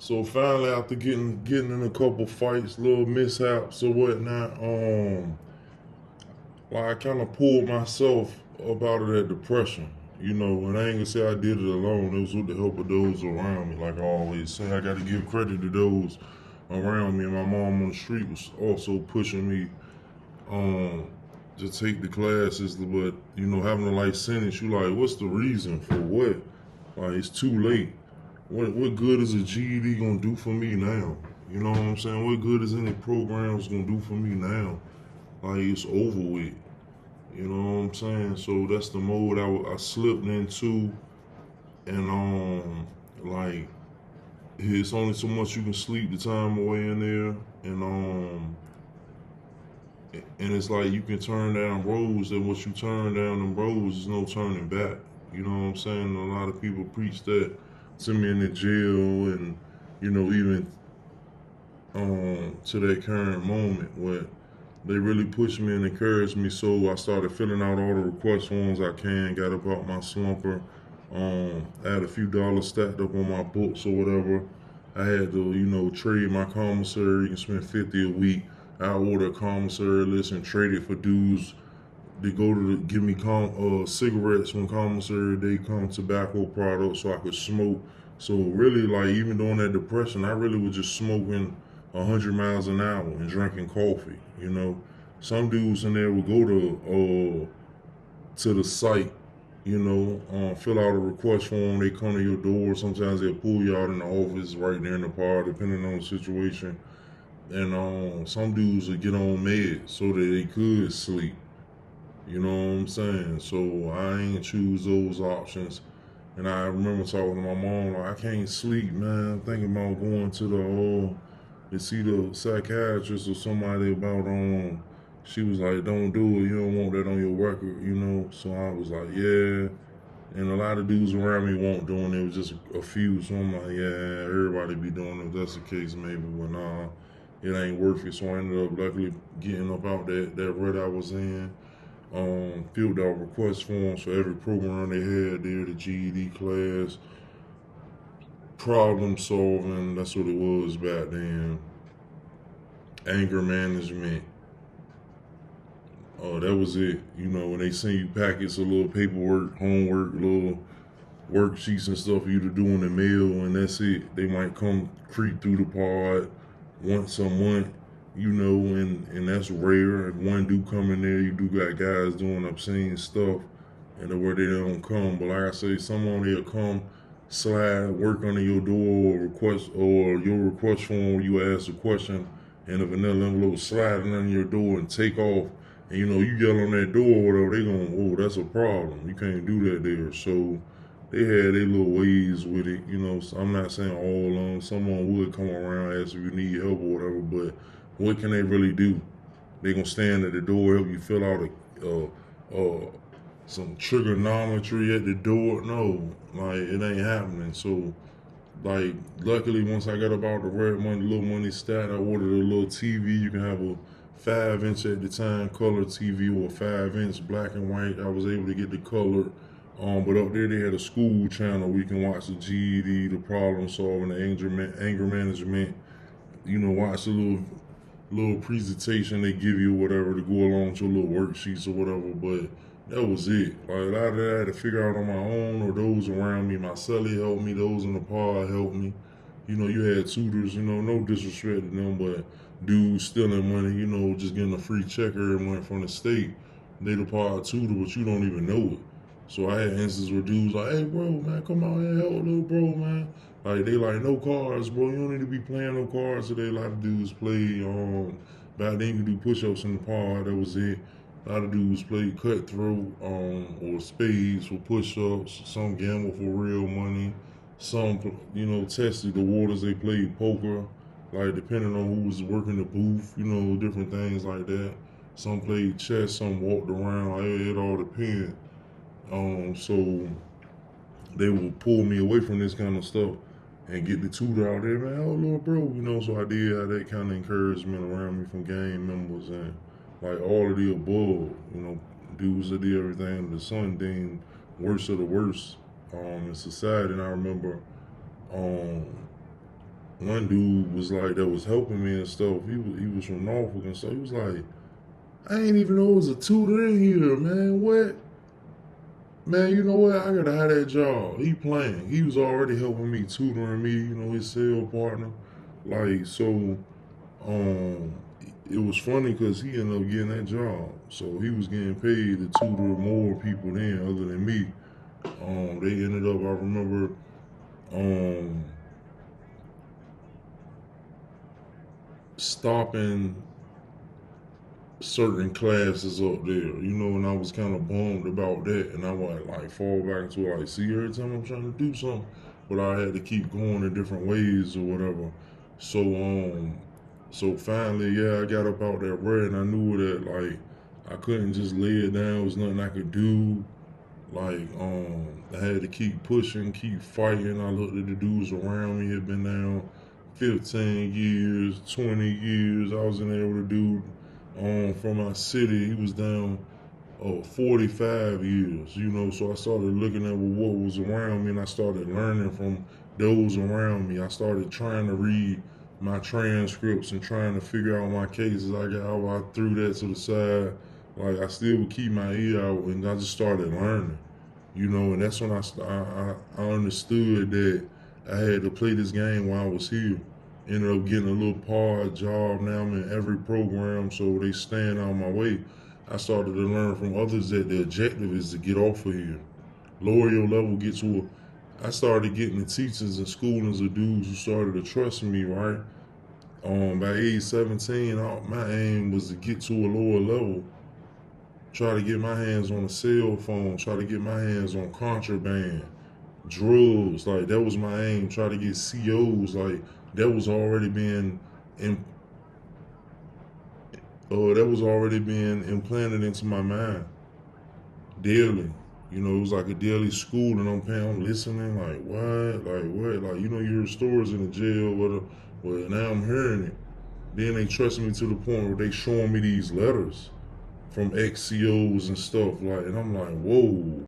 So finally, after getting in a couple fights, little mishaps or whatnot, like I kind of pulled myself up out of that depression. And I ain't gonna say I did it alone. It was with the help of those around me. Like I always say, I got to give credit to those around me. And my mom on the street was also pushing me um to take the classes. But having a life sentence, you like, what's the reason for what? Like it's too late. What good is a GED gonna do for me now? You know what I'm saying? What good is any programs gonna do for me now? Like it's over with. You know what I'm saying? So that's the mode I slipped into, and like it's only so much you can sleep the time away in there, and it's like you can turn down roads, and once you turn down them roads, there's no turning back. You know what I'm saying? A lot of people preach that to me in the jail, and even to that current moment where they really pushed me and encouraged me. So I started filling out all the request forms I can, got about my slumper. I had a few dollars stacked up on my books or whatever. I had to, trade my commissary. You can spend 50 a week. I order a commissary list and trade it for dudes. They go to give me cigarettes when commissary day come, tobacco products so I could smoke. So really, like even during that depression, I really was just smoking 100 miles an hour and drinking coffee. Some dudes in there would go to the site, fill out a request form. They come to your door. Sometimes they'll pull you out in the office right there in the park, depending on the situation. And some dudes would get on meds so that they could sleep. You know what I'm saying? So I ain't choose those options. And I remember talking to my mom, like, I can't sleep, man. I'm thinking about going to see the psychiatrist or somebody about she was like, don't do it, you don't want that on your record. So I was like, yeah. And a lot of dudes around me won't doing it. It was just a few. So I'm like, yeah, everybody be doing it. If that's the case, maybe. But nah, it ain't worth it. So I ended up luckily getting up out that rut I was in. Filled out request forms for every program they had there, the GED class, problem solving, that's what it was back then, anger management. That was it. When they send you packets of little paperwork, homework, little worksheets and stuff for you to do in the mail, and that's it. They might come creep through the pod once a month, and that's rare. If one do come in there, you do got guys doing obscene stuff, and the where they don't come. But like I say, someone they'll come, slide, work under your door, or your request form where you ask a question, and a vanilla envelope sliding under your door and take off. And you yell on that door or whatever, they going, oh, that's a problem. You can't do that there. So they had their little ways with it. So I'm not saying all of them. Someone would come around, ask if you need help or whatever, but what can they really do? They gonna stand at the door, help you fill out some trigonometry at the door? No, like it ain't happening. So, like, luckily once I got about the red money, little money stat, I ordered a little TV. You can have a 5-inch at the time color TV or a 5-inch black and white. I was able to get the color. But up there they had a school channel where you can watch the GED, the problem solving, the anger management. Watch a little presentation they give you, whatever, to go along with your little worksheets or whatever. But that was it. Like a lot of that I had to figure out on my own, or those around me. My celly helped me. Those in the pod helped me. You had tutors. No disrespect to them, but dudes stealing money. Just getting a free check every month from the state. They the pod tutor, but you don't even know it. So I had instances where dudes like, hey bro, man, come out here and help little bro, man. Like they like, no cards, bro. You don't need to be playing no cards today. A lot of dudes play. Back then you could do push-ups in the pod. That was it. A lot of dudes play cutthroat, or spades for push-ups. Some gamble for real money. Some, tested the waters. They played poker. Like depending on who was working the booth, different things like that. Some played chess. Some walked around. Like, it all depends. So they would pull me away from this kind of stuff and get the tutor out there, man, oh little bro, so I did have that kind of encouragement around me from gang members and like all of the above, dudes that did everything under the sun deemed worst of the worst in society. And I remember when one dude was like that was helping me and stuff. He was from Norfolk and stuff. He was like, I ain't even know it was a tutor in here, man. What? Man, you know what? I gotta have that job. He playing. He was already helping me, tutoring me, his sales partner. Like, so, um, it was funny because he ended up getting that job. So he was getting paid to tutor more people than other than me. They ended up, I remember, um, stopping certain classes up there, and I was kind of bummed about that, and I would like fall back into it, like, see, every time I'm trying to do something, but I had to keep going in different ways or whatever. So finally, yeah, I got up out that red, and I knew that like I couldn't just lay it down. There was nothing I could do. Like, I had to keep pushing, keep fighting. I looked at the dudes around me had been down 15 years, 20 years. I was in there with a dude from my city. He was down 45 years, So I started looking at what was around me, and I started learning from those around me. I started trying to read my transcripts and trying to figure out my cases. I threw that to the side. Like, I still would keep my ear out, and I just started learning, And that's when I understood that I had to play this game while I was here. Ended up getting a little part job. Now I'm in every program, so they stand on my way. I started to learn from others that the objective is to get off of here. Lower your level, get to a. I started getting the teachers and schoolings of dudes who started to trust me, right? By age 17, my aim was to get to a lower level, try to get my hands on a cell phone, try to get my hands on contraband, drugs. Like, that was my aim. Try to get COs. Like, that was already being in, that was already being implanted into my mind daily. It was like a daily school, and I'm listening, like, what? Like, what? Like, you hear stories in the jail, well, now I'm hearing it. Then they trust me to the point where they showing me these letters from ex-COs and stuff, like, and I'm like, whoa.